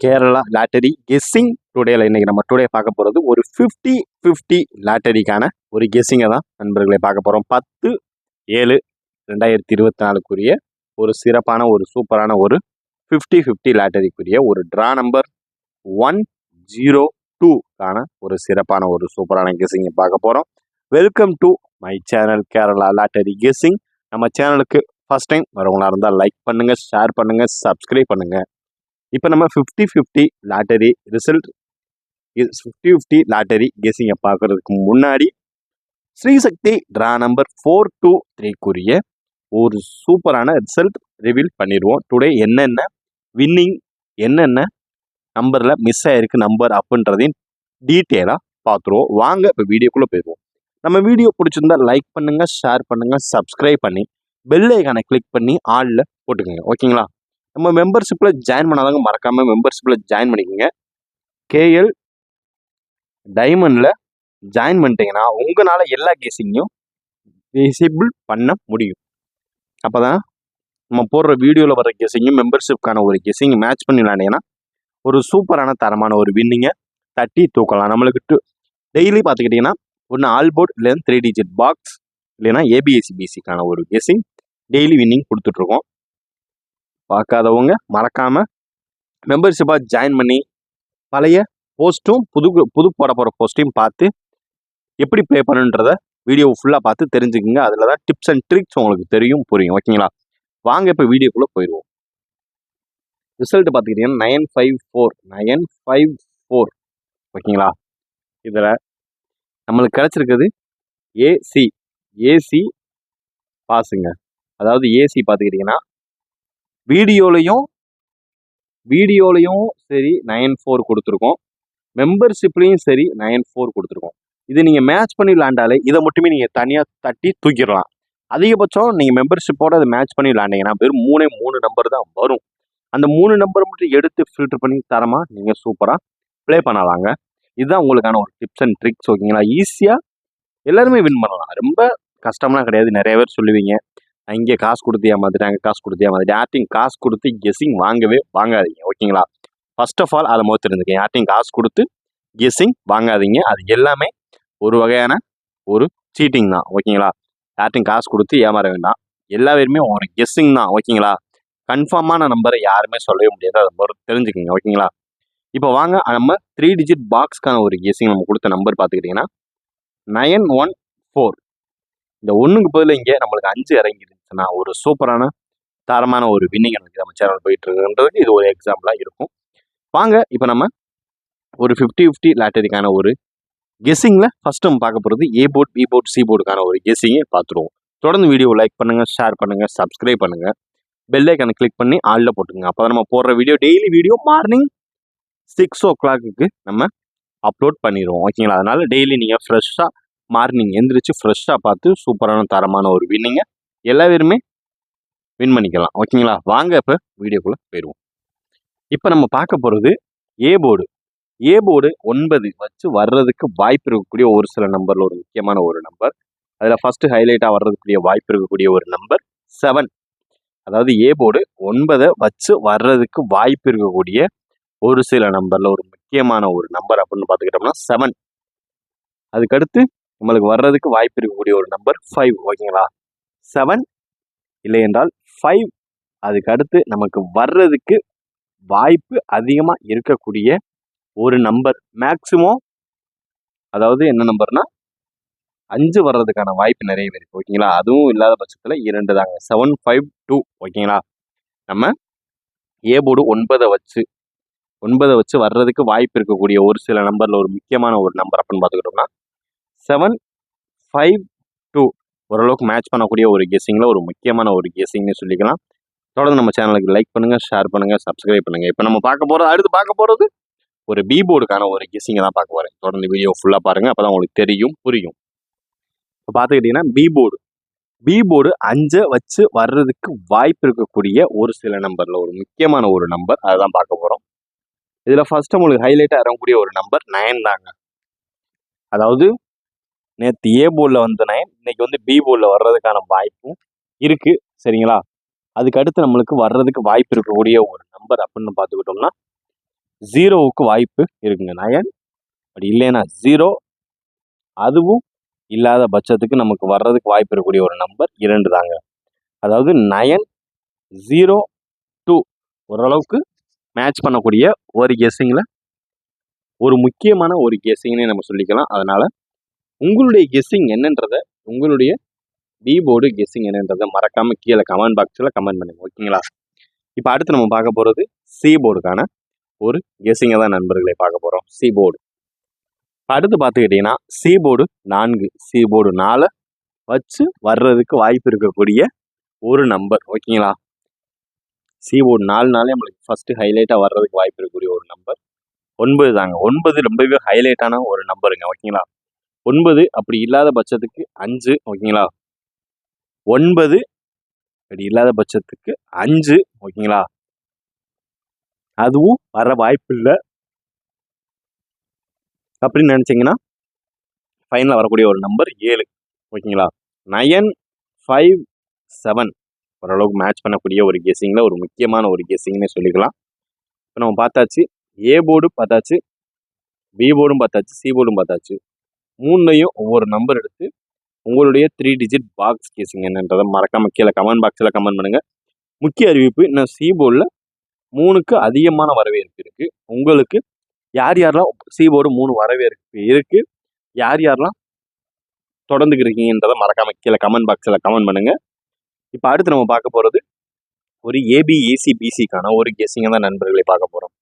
Kerala lottery guessing டுடேல இன்னைக்கு நம்ம today பார்க்க போகிறது ஒரு 50-50 லாட்டரிக்கான ஒரு கெஸ்ஸிங்கை தான் நண்பர்களை பார்க்க போகிறோம். 10/7/2024 ஒரு சிறப்பான ஒரு சூப்பரான ஒரு 50-50 லாட்டரிக்குரிய ஒரு ட்ரா நம்பர் 102க்கான ஒரு சிறப்பான ஒரு சூப்பரான கெஸ்ஸிங்கை பார்க்க போகிறோம். Welcome to my channel Kerala lottery guessing. நம்ம சேனலுக்கு ஃபர்ஸ்ட் டைம் வரவங்களா இருந்தால் லைக் பண்ணுங்கள், ஷேர் பண்ணுங்கள், சப்ஸ்கிரைப் பண்ணுங்கள். இப்போ நம்ம 50-50 லாட்டரி ரிசல்ட் 50-50 லாட்டரி கெஸிங்கை பார்க்கறதுக்கு முன்னாடி ஸ்ரீசக்தி ட்ரா நம்பர் 423க்குரிய ஒரு சூப்பரான ரிசல்ட் ரிவீல் பண்ணிடுவோம். டுடே என்னென்ன வின்னிங், என்னென்ன நம்பரில் மிஸ் ஆகிருக்கு நம்பர் அப்படின்றதையும் டீட்டெயிலாக பார்த்துருவோம். வாங்க இப்போ வீடியோக்குள்ளே போயிடுவோம். நம்ம வீடியோ பிடிச்சிருந்தா லைக் பண்ணுங்கள், ஷேர் பண்ணுங்கள், சப்ஸ்கிரைப் பண்ணி பெல் ஐகானை கிளிக் பண்ணி ஆலில் போட்டுக்கோங்க. ஓகேங்களா? நம்ம மெம்பர்ஷிப்பில் ஜாயின் பண்ணாதாங்க, மறக்காமல் மெம்பர்ஷிப்பில் ஜாயின் பண்ணிக்கோங்க. கேஎல் டைமண்டில் ஜாயின் பண்ணிட்டீங்கன்னா உங்களால் எல்லா கெஸிங்கையும் விசிபிள் பண்ண முடியும். அப்போ தான் நம்ம போடுற வீடியோவில் வர கெஸிங்கும் மெம்பர்ஷிப்கான ஒரு கெஸிங் மேட்ச் பண்ணி விளையாண்டிங்கன்னா ஒரு சூப்பரான தரமான ஒரு வின்னிங்கை தட்டி தூக்கலாம். நம்மளுக்கு டெய்லி பார்த்துக்கிட்டிங்கன்னா ஒன்று ஆல்போர்ட் இல்லைன்னா 3 டிஜிட் பாக்ஸ் இல்லைன்னா ஏபிஎஸ்சிபிசிக்கான ஒரு கெஸிங் டெய்லி வின்னிங் கொடுத்துட்ருக்கோம். பார்க்காதவங்க மறக்காமல் மெம்பர்ஷிப்பாக ஜாயின் பண்ணி பழைய போஸ்ட்டும் புது போட போகிற போஸ்ட்டையும் பார்த்து எப்படி ப்ளே பண்ணுன்றத வீடியோ ஃபுல்லாக பார்த்து தெரிஞ்சுக்குங்க. அதில் தான் டிப்ஸ் அண்ட் ட்ரிக்ஸ் உங்களுக்கு தெரியும், புரியும். ஓகேங்களா? வாங்க இப்போ வீடியோக்குள்ளே போயிடுவோம். ரிசல்ட் பார்த்துக்கிட்டிங்கன்னா 954 ஓகேங்களா? இதில் நம்மளுக்கு கிடச்சிருக்குது ஏசி பாஸுங்க. அதாவது ஏசி பார்த்துக்கிட்டிங்கன்னா வீடியோலையும் சரி 94 கொடுத்துருக்கோம், மெம்பர்ஷிப்லேயும் சரி 94 கொடுத்துருக்கோம். இது நீங்கள் மேட்ச் பண்ணி விளாண்டாலே இதை மட்டுமே நீங்கள் தனியாக தட்டி தூக்கிடலாம். அதிகபட்சம் நீங்கள் மெம்பர்ஷிப்போடு அதை மேட்ச் பண்ணி விளாண்டிங்கன்னா வெறும் 3 நம்பர் தான் வரும். அந்த 3 நம்பர் மட்டும் எடுத்து ஃபில்டர் பண்ணி தரமாக நீங்கள் சூப்பராக ப்ளே பண்ணலாங்க. இதுதான் உங்களுக்கான ஒரு டிப்ஸ் அண்ட் ட்ரிக்ஸ். ஓகேங்களா? ஈஸியாக எல்லாருமே வின் பண்ணலாம், ரொம்ப கஷ்டம்லாம் கிடையாது. நிறைய பேர் சொல்லுவீங்க, இங்கே காசு கொடுத்து ஏமாந்துட்டு அங்கே காசு கொடுத்து ஏமாந்துட்டு. யார்ட்டையும் காசு கொடுத்து கெஸ்ஸிங் வாங்காதீங்க. ஓகேங்களா? ஃபர்ஸ்ட் ஆஃப் ஆல் அதை தெரிஞ்சுக்கங்க. யார்ட்டையும் காசு கொடுத்து கெஸ்ஸிங் வாங்காதீங்க. அது எல்லாமே ஒரு வகையான ஒரு சீட்டிங் தான். ஓகேங்களா? யார்ட்டையும் காசு கொடுத்து ஏமாற வேண்டாம். எல்லா பேருமே ஒரு கெஸ்ஸிங் தான். ஓகேங்களா? கன்ஃபார்மான நம்பரை யாருமே சொல்லவே முடியாது, அதை தெரிஞ்சுக்கோங்க. ஓகேங்களா? இப்போ வாங்க நம்ம 3 டிஜிட் பாக்ஸ்க்கான ஒரு கெஸ்ஸிங் நம்ம கொடுத்த நம்பர் பார்த்துக்கிட்டிங்கன்னா 914. இந்த ஒன்றுக்கு பதில் இங்கே நம்மளுக்கு 5 இறங்கிருந்துச்சுன்னா ஒரு சூப்பரான தரமான ஒரு வின்னிங் எனக்கு நம்ம சேனல் போயிட்டு இருக்குன்றதுக்கு இது ஒரு எக்ஸாம்பிளாக இருக்கும். வாங்க இப்போ நம்ம ஒரு 50-50 லாட்டரிக்கான ஒரு கெஸ்ஸிங்கில் ஃபஸ்ட்டு நம்ம பார்க்க போகிறது ஏ போர்ட், பி போர்ட், சி போர்டுக்கான ஒரு கெஸ்ஸிங்கை பார்த்துருவோம். தொடர்ந்து வீடியோ லைக் பண்ணுங்கள், ஷேர் பண்ணுங்கள், சப்ஸ்கிரைப் பண்ணுங்கள், பெல் ஐக்கானை கிளிக் பண்ணி ஆலில் போட்டுங்க. அப்போ தான் நம்ம போடுற video daily video morning 6 o'clock நம்ம அப்லோட் பண்ணிடுவோம். ஓகேங்களா? அதனால் டெய்லி நீங்கள் ஃப்ரெஷ்ஷாக மார்னிங் எந்திரிச்சு ஃப்ரெஷ்ஷாக பார்த்து சூப்பரான தரமான ஒரு வின்னிங்கை எல்லா பேருமே வின் பண்ணிக்கலாம். ஓகேங்களா? வாங்க இப்போ வீடியோக்குள்ளே போயிடுவோம். இப்போ நம்ம பார்க்க போகிறது ஏ போர்டு. 9 வச்சு வர்றதுக்கு வாய்ப்பு இருக்கக்கூடிய ஒரு சில நம்பரில் ஒரு முக்கியமான ஒரு நம்பர். அதில் ஃபஸ்ட்டு ஹைலைட்டாக வர்றதுக்குரிய வாய்ப்பு இருக்கக்கூடிய ஒரு நம்பர் 7. அதாவது ஏ போர்டு 9 வச்சு வர்றதுக்கு வாய்ப்பு இருக்கக்கூடிய ஒரு சில நம்பரில் ஒரு முக்கியமான ஒரு நம்பர் அப்படின்னு பார்த்துக்கிட்டோம்னா 7. அதுக்கடுத்து நம்மளுக்கு வர்றதுக்கு வாய்ப்பு இருக்கக்கூடிய ஒரு நம்பர் 5. ஓகேங்களா? 7 இல்லை என்றால் 5. அதுக்கடுத்து நமக்கு வர்றதுக்கு வாய்ப்பு அதிகமாக இருக்கக்கூடிய ஒரு நம்பர் மேக்சிமம், அதாவது என்ன நம்பர்னா 5 வர்றதுக்கான வாய்ப்பு நிறைய இருக்குது. ஓகேங்களா? அதுவும் இல்லாத பட்சத்தில் 2 தாங்க, 752. ஓகேங்களா? நம்ம ஏ போர்டு 9 வச்சு வர்றதுக்கு வாய்ப்பு இருக்கக்கூடிய ஒரு சில நம்பரில் ஒரு முக்கியமான ஒரு நம்பர் அப்படின்னு பார்த்துக்கிட்டோம்னா 752 ஓரளவுக்கு மேட்ச் பண்ணக்கூடிய ஒரு கெஸ்ஸிங்கில் ஒரு முக்கியமான ஒரு கெஸ்ஸிங்னு சொல்லிக்கலாம். தொடர்ந்து நம்ம சேனலுக்கு லைக் பண்ணுங்கள், ஷேர் பண்ணுங்கள், சப்ஸ்கிரைப் பண்ணுங்கள். இப்போ நம்ம அடுத்து பார்க்க போகிறது ஒரு பி போர்டுக்கான ஒரு கெஸ்ஸிங்கை தான் பார்க்க போகிறேன். தொடர்ந்து வீடியோ ஃபுல்லாக பாருங்கள், அப்போ தான் உங்களுக்கு தெரியும், புரியும். இப்போ பார்த்துக்கிட்டிங்கன்னா பி போர்டு 5 வச்சு வர்றதுக்கு வாய்ப்பு இருக்கக்கூடிய ஒரு சில நம்பரில் ஒரு முக்கியமான ஒரு நம்பர், அதை தான் பார்க்க போகிறோம். இதில் ஃபஸ்ட்டு உங்களுக்கு ஹைலைட்டாக இறங்கக்கூடிய ஒரு நம்பர் 9 தாங்க. அதாவது நேற்று ஏ போர்டில் வந்து 9, இன்னைக்கு பி போர்டில் வர்றதுக்கான வாய்ப்பும் இருக்குது. சரிங்களா? அதுக்கு அடுத்து நம்மளுக்கு வர்றதுக்கு வாய்ப்பு இருக்கக்கூடிய ஒரு நம்பர் அப்படின்னு பார்த்துக்கிட்டோம்னா 0வுக்கு வாய்ப்பு இருக்குங்க. 9 அப்படி இல்லைன்னா 0, அதுவும் இல்லாத பட்சத்துக்கு நமக்கு வர்றதுக்கு வாய்ப்பு இருக்கக்கூடிய ஒரு நம்பர் 2 தாங்க. அதாவது 9, 0, 2 ஓரளவுக்கு மேட்ச் பண்ணக்கூடிய ஒரு கெஸ்ஸிங்கில் ஒரு முக்கியமான ஒரு கெஸ்ஸிங்னே நம்ம சொல்லிக்கலாம். அதனால உங்களுடைய கெஸ்ஸிங் என்னன்றதை, உங்களுடைய பி போர்டு கெஸ்ஸிங் என்னன்றதை மறக்காம கீழே கமெண்ட் பாக்ஸில் கமெண்ட் பண்ணுங்க. ஓகேங்களா? இப்போ அடுத்து நம்ம பார்க்க போகிறது சி போர்டுக்கான ஒரு கெஸ்ஸிங்கை தான் நண்பர்களை பார்க்க போகிறோம். சி போர்டு அடுத்து பார்த்துக்கிட்டிங்கன்னா சி போர்டு 4, சி போர்டு 4 வச்சு வர்றதுக்கு வாய்ப்பு இருக்கக்கூடிய ஒரு நம்பர். ஓகேங்களா? சி போர்டு 4னாலே நம்மளுக்கு ஃபஸ்ட்டு ஹைலைட்டாக வர்றதுக்கு வாய்ப்பு இருக்கக்கூடிய ஒரு நம்பர் 9 தாங்க. 9 ரொம்பவே ஹைலைட்டான ஒரு நம்பருங்க. ஓகேங்களா? 9 அப்படி இல்லாத பட்சத்துக்கு 5. ஓகேங்களா? 9 அப்படி இல்லாத பட்சத்துக்கு 5. ஓகேங்களா? அதுவும் வர வாய்ப்பு இல்லை அப்படின்னு நினச்சிங்கன்னா ஃபைனலாக வரக்கூடிய ஒரு நம்பர் 7. ஓகேங்களா? 9, 5, 7 ஓரளவுக்கு மேட்ச் பண்ணக்கூடிய ஒரு கெஸ்ஸிங்கில் ஒரு முக்கியமான ஒரு கெஸ்ஸிங்னே சொல்லிக்கலாம். இப்போ நம்ம பார்த்தாச்சு, ஏ போர்டு பார்த்தாச்சு, பி போர்டும் பார்த்தாச்சு, சி போர்டும் பார்த்தாச்சு. 3லையும் ஒவ்வொரு நம்பர் எடுத்து உங்களுடைய 3 டிஜிட் பாக்ஸ் கெஸ்ஸிங் என்னன்றதை மறக்காமல் கீழே கமெண்ட் பாக்ஸில் கமெண்ட் பண்ணுங்கள். முக்கிய அறிவிப்பு, இன்னும் சி போர்டில் 3க்கு அதிகமான வரவேற்பு இருக்குது. உங்களுக்கு யார் யாரெல்லாம் சி போர்டு 3 வரவேற்பு இருக்குது, யார் யாரெல்லாம் தொடர்ந்துக்கிறீங்கன்றதை மறக்காமல் கீழே கமெண்ட் பாக்ஸில் கமெண்ட் பண்ணுங்கள். இப்போ அடுத்து நம்ம பார்க்க போகிறது ஒரு ஏபி ஏசி பிசிக்கான ஒரு கெஸ்ஸிங்கை தான் நண்பர்களை பார்க்க போகிறோம்.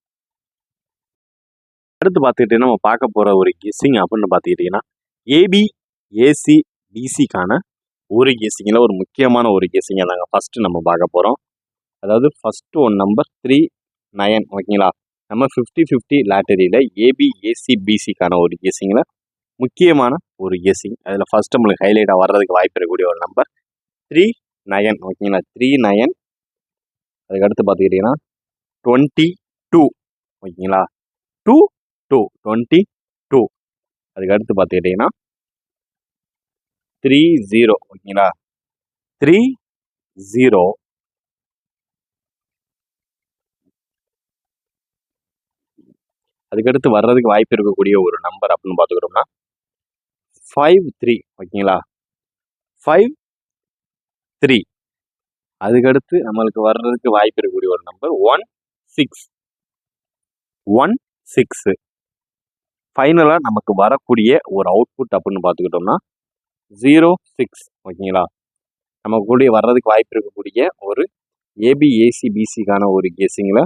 அடுத்து பார்த்துக்கிட்டீங்கன்னா நம்ம பார்க்க போகிற ஒரு கெஸ்ஸிங் அப்படின்னு பார்த்துக்கிட்டிங்கன்னா ஏபி ஏசி பிசிக்கான ஒரு கெஸ்ஸிங்கில் ஒரு முக்கியமான ஒரு கெஸ்ஸிங்கை தாங்க ஃபஸ்ட்டு நம்ம பார்க்க போகிறோம். அதாவது ஃபஸ்ட்டு ஒன் நம்பர் 3, 9. ஓகேங்களா? நம்ம 50-50 லாட்டரியில் ஏபி ஏசி பிசிக்கான ஒரு கெஸ்ஸிங்கில் முக்கியமான ஒரு கெஸ்ஸிங். அதில் ஃபஸ்ட்டு நம்மளுக்கு ஹைலைட்டாக வர்றதுக்கு வாய்ப்பு இருக்கக்கூடிய ஒரு நம்பர் 3, 9. ஓகேங்களா? 3, 9. அதுக்கடுத்து பார்த்துக்கிட்டிங்கன்னா 22. ஓகேங்களா? 2, 2, 22. அதுக்கடுத்து பார்த்துக்கிட்டிங்கன்னா 30. ஓகேங்களா? 30. அதுக்கடுத்து வர்றதுக்கு வாய்ப்பு இருக்கக்கூடிய ஒரு நம்பர் அப்படின்னு பார்த்துக்கிட்டோம்னா 53. ஓகேங்களா? 53. அதுக்கடுத்து நம்மளுக்கு வர்றதுக்கு வாய்ப்பு இருக்கக்கூடிய ஒரு நம்பர் 16. ஃபைனலாக நமக்கு வரக்கூடிய ஒரு அவுட்புட் அப்படின்னு பார்த்துக்கிட்டோம்னா 06. ஓகேங்களா? நமக்கு கூட வர்றதுக்கு வாய்ப்பு இருக்கக்கூடிய ஒரு ஏபி ஏசி பிசிக்கான ஒரு கெஸ்ஸிங்கில்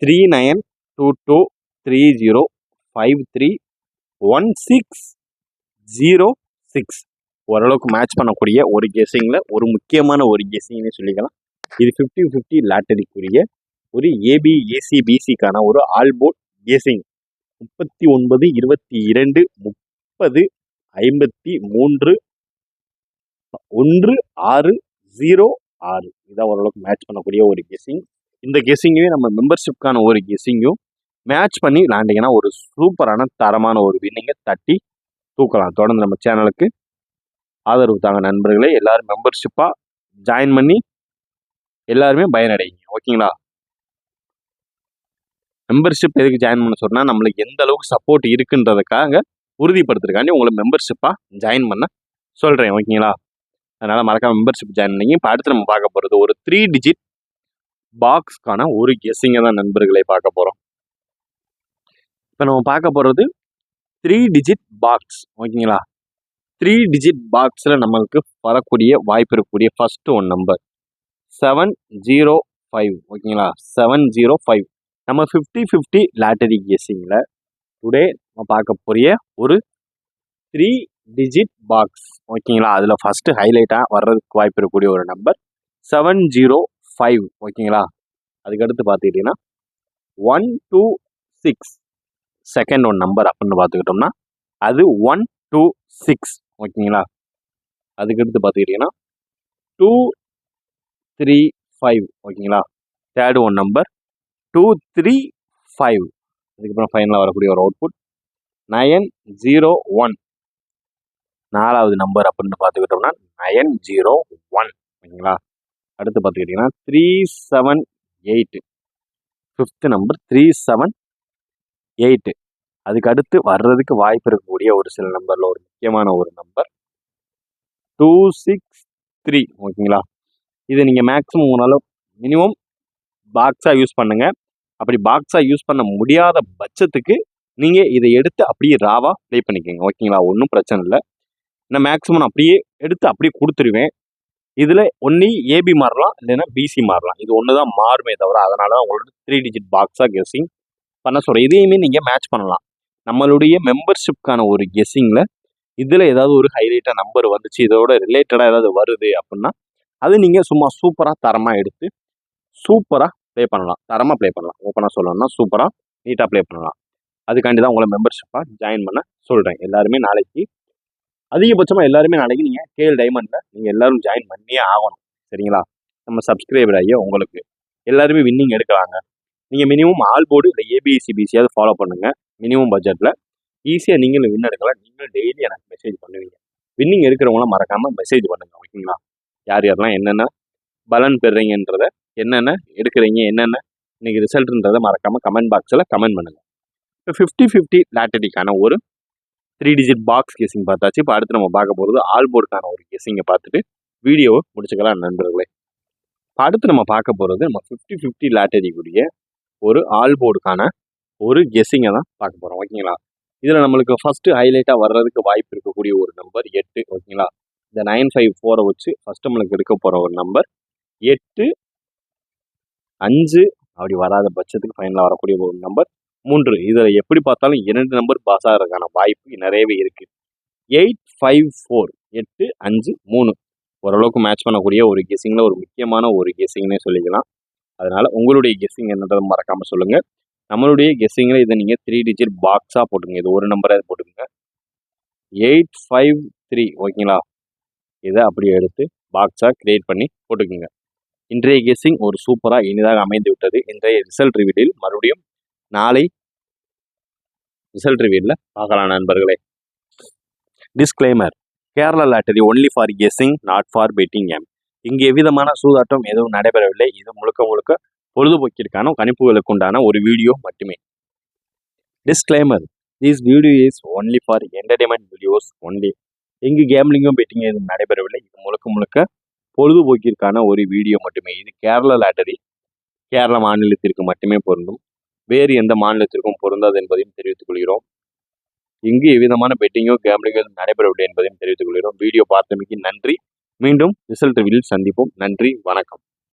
39, 22, 30, 53, 1606 ஓரளவுக்கு மேட்ச் பண்ணக்கூடிய ஒரு கெஸ்ஸிங்கில் ஒரு முக்கியமான ஒரு கெஸ்ஸிங்னே சொல்லிக்கலாம். இது 50-50 லாட்டரிக்குரிய ஒரு ஏபி ஏசி பிசிக்கான ஒரு ஆல்போர்ட் கெஸ்ஸிங். 39, 22, 30, 53, 1606 இதான் ஓரளவுக்கு மேட்ச் பண்ணக்கூடிய ஒரு கெஸ்ஸிங். இந்த கெஸ்ஸிங்கே நம்ம மெம்பர்ஷிப்கான ஒரு கெஸ்ஸிங்கும் மேட்ச் பண்ணி விளாண்டிங்கன்னா ஒரு சூப்பரான தரமான ஒரு வின்னிங்கை தட்டி தூக்கலாம். தொடர்ந்து நம்ம சேனலுக்கு ஆதரவு தாங்க நண்பர்களே. எல்லாரும் மெம்பர்ஷிப்பாக ஜாயின் பண்ணி எல்லாருமே பயனடைங்க. ஓகேங்களா? மெம்பர்ஷிப் எதுக்கு ஜாயின் பண்ண சொன்னால் நம்மளுக்கு எந்த அளவுக்கு சப்போர்ட் இருக்குன்றதுக்காக உறுதிப்படுத்துறதுக்காண்டி உங்களை மெம்பர்ஷிப்பாக ஜாயின் பண்ண சொல்கிறேன். ஓகேங்களா? அதனால் மறக்காம மெம்பர்ஷிப் ஜாயின் பண்ணிங்க. இப்போ அடுத்து நம்ம பார்க்க போகிறது ஒரு 3 டிஜிட் பாக்ஸ்க்கான ஒரு கெஸ்ஸிங்கை தான் நண்பர்களை பார்க்க போகிறோம். இப்போ நம்ம பார்க்க போகிறது 3 டிஜிட் பாக்ஸ். ஓகேங்களா? 3 டிஜிட் பாக்ஸில் நம்மளுக்கு வரக்கூடிய வாய்ப்பு இருக்கக்கூடிய ஃபஸ்ட்டு ஒன் நம்பர் 705. ஓகேங்களா? 705. நம்ம 50-50 லாட்டரி கெஸ்ஸிங்கில் டுடே நம்ம பார்க்க போகிற ஒரு 3 டிஜிட் பாக்ஸ். ஓகேங்களா? அதில் ஃபஸ்ட்டு ஹைலைட்டாக வர்றதுக்கு வாய்ப்பு இருக்கக்கூடிய ஒரு நம்பர் 705. ஓகேங்களா? அதுக்கடுத்து பார்த்துக்கிட்டிங்கன்னா 126 செகண்ட் ஒன் நம்பர் அப்படின்னு பார்த்துக்கிட்டோம்னா அது 126. ஓகேங்களா? அதுக்கடுத்து பார்த்துக்கிட்டிங்கன்னா 235. ஓகேங்களா? Third one number 235. அதுக்கப்புறம் ஃபைனலாக வரக்கூடிய ஒரு அவுட்புட் 901. நாலாவது நம்பர் அப்படின்னு பார்த்துக்கிட்டோம்னா 901. ஓகேங்களா? அடுத்து பார்த்துக்கிட்டிங்கன்னா 378. 5th number 378. அதுக்கு அடுத்து வர்றதுக்கு வாய்ப்பு இருக்கக்கூடிய ஒரு சில நம்பர்ல ஒரு முக்கியமான ஒரு நம்பர் 263. ஓகேங்களா? இதை நீங்கள் மேக்ஸிமம் உங்களால் மினிமம் பாக்ஸாக யூஸ் பண்ணுங்க. அப்படி பாக்ஸாக யூஸ் பண்ண முடியாத பட்சத்துக்கு நீங்கள் இதை எடுத்து அப்படியே ராவாக ப்ளே பண்ணிக்கோங்க. ஓகேங்களா? ஒன்றும் பிரச்சனை இல்லை. நான் மேக்ஸிமம் நான் அப்படியே எடுத்து அப்படியே கொடுத்துருவேன். இதில் ஒன்லி ஏபி மாறலாம், இல்லைன்னா பிசி மாறலாம். இது ஒன்று தான் மாறுமே தவிர, அதனால தான் உங்களோட 3 டிஜிட் பாக்ஸாக கெஸ்ஸிங் பண்ண சொல்கிறேன். இதையுமே நீங்கள் மேட்ச் பண்ணலாம். நம்மளுடைய மெம்பர்ஷிப்கான ஒரு கெஸ்ஸிங்கில் இதில் ஏதாவது ஒரு ஹைலைட்டாக நம்பர் வந்துச்சு, இதோட ரிலேட்டடாக ஏதாவது வருது அப்படின்னா அது நீங்கள் சும்மா சூப்பராக தரமாக எடுத்து சூப்பராக ப்ளே பண்ணலாம். தரமாக ப்ளே பண்ணலாம். ஓப்பனாக சொல்லணும்னா சூப்பராக நீட்டாக ப்ளே பண்ணலாம். அதுக்காண்டி தான் உங்களை மெம்பர்ஷிப்பாக ஜாயின் பண்ண சொல்கிறேன். எல்லாருமே நாளைக்கு அதிகபட்சமாக எல்லாருமே நாளைக்கு நீங்கள் கேஎல் டைமண்டில் நீங்கள் எல்லோரும் ஜாயின் பண்ணியே ஆகணும். சரிங்களா? நம்ம சப்ஸ்கிரைபர் ஆகிய உங்களுக்கு எல்லாருமே வின்னிங் எடுக்கிறாங்க. நீங்கள் மினிமம் ஆல் போர்டு இல்லை ஏபிசிபிசியாவது ஃபாலோ பண்ணுங்கள். மினிமம் பட்ஜெட்டில் ஈஸியாக நீங்களும் வின் எடுக்கலாம். நீங்களும் டெய்லி எனக்கு மெசேஜ் பண்ணுவீங்க. வின்னிங் எடுக்கிறவங்களாம் மறக்காமல் மெசேஜ் பண்ணுங்கள். ஓகேங்களா? யார் யாரெல்லாம் என்னென்ன பலன் பெறுறீங்கன்றத, என்னென்ன எடுக்கிறீங்க, என்னென்ன இன்னைக்கு ரிசல்ட்ன்றதை மறக்காமல் கமெண்ட் பாக்ஸில் கமெண்ட் பண்ணுங்கள். இப்போ 50-50 லாட்டரிக்கான ஒரு 3 டிஜிட் பாக்ஸ் கெஸிங் பார்த்தாச்சு. இப்போ அடுத்து நம்ம பார்க்க போகிறது ஆல் போர்டுக்கான ஒரு கெஸிங்கை பார்த்துட்டு வீடியோவை முடிச்சுக்கலாம் நண்பர்களே. இப்போ அடுத்து நம்ம பார்க்க போகிறது நம்ம 50-50 லாட்டரிக்குரிய ஒரு ஆல் போர்டுக்கான ஒரு கெஸிங்கை தான் பார்க்க போகிறோம். ஓகேங்களா? இதில் நம்மளுக்கு ஃபஸ்ட்டு ஹைலைட்டாக வர்றதுக்கு வாய்ப்பு இருக்கக்கூடிய ஒரு நம்பர் 8. ஓகேங்களா? இந்த 954 வச்சு ஃபஸ்ட்டு நம்மளுக்கு எடுக்க போகிற ஒரு நம்பர் 8, 5 அப்படி வராத பட்சத்துக்கு ஃபைனலாக வரக்கூடிய ஒரு நம்பர் 3. இதில் எப்படி பார்த்தாலும் 2 நம்பர் பாஸ் ஆகிறதுக்கான வாய்ப்பு நிறையவே இருக்குது. 854, 8, 5, 3 ஓரளவுக்கு மேட்ச் பண்ணக்கூடிய ஒரு கெஸிங்கில் ஒரு முக்கியமான ஒரு கெஸிங்னே சொல்லிக்கலாம். அதனால் உங்களுடைய கெஸிங் என்னன்றதை மறக்காமல் சொல்லுங்கள். நம்மளுடைய கெஸிங்கில் இதை நீங்கள் 3 டிஜிட் பாக்ஸாக போட்டுங்க. இது ஒரு நம்பராக போட்டுங்க. 853. ஓகேங்களா? இதை அப்படியே எடுத்து பாக்ஸாக கிரியேட் பண்ணி போட்டுக்குங்க. இன்றைய கெஸிங் ஒரு சூப்பராக இனிதாக அமைந்து விட்டது. இன்றைய ரிசல்ட் ரிவீலில் மறுபடியும் நாளை ரிசல்ட் ரிவீலில் பார்க்கலாம் நண்பர்களே. Disclaimer: Kerala lottery only for guessing, not for betting game. இங்கே எவ்விதமான சூதாட்டம் எதுவும் நடைபெறவில்லை. இது முழுக்க முழுக்க பொழுதுபோக்கிற்கான கணிப்புகளுக்கு உண்டான ஒரு வீடியோ மட்டுமே. Disclaimer: this video is only for entertainment videos only. இங்கு கேம்லிங்கும் பெட்டிங் எதுவும் நடைபெறவில்லை. இது முழுக்க முழுக்க பொழுதுபோக்கிற்கான ஒரு வீடியோ மட்டுமே. இது கேரளா லாட்டரி கேரள மாநிலத்திற்கு மட்டுமே பொருந்தும். வேறு எந்த மாநிலத்திற்கும் பொருந்தாது என்பதையும் தெரிவித்துக் கொள்கிறோம். இங்கு எவ்விதமான பெட்டிங்கோ கேம்லிங்கோ நடைபெறவில்லை என்பதையும் தெரிவித்துக் கொள்கிறோம். வீடியோ பார்த்தமைக்கு நன்றி. மீண்டும் ரிசல்ட் ரிவீலில் சந்திப்போம். நன்றி, வணக்கம்.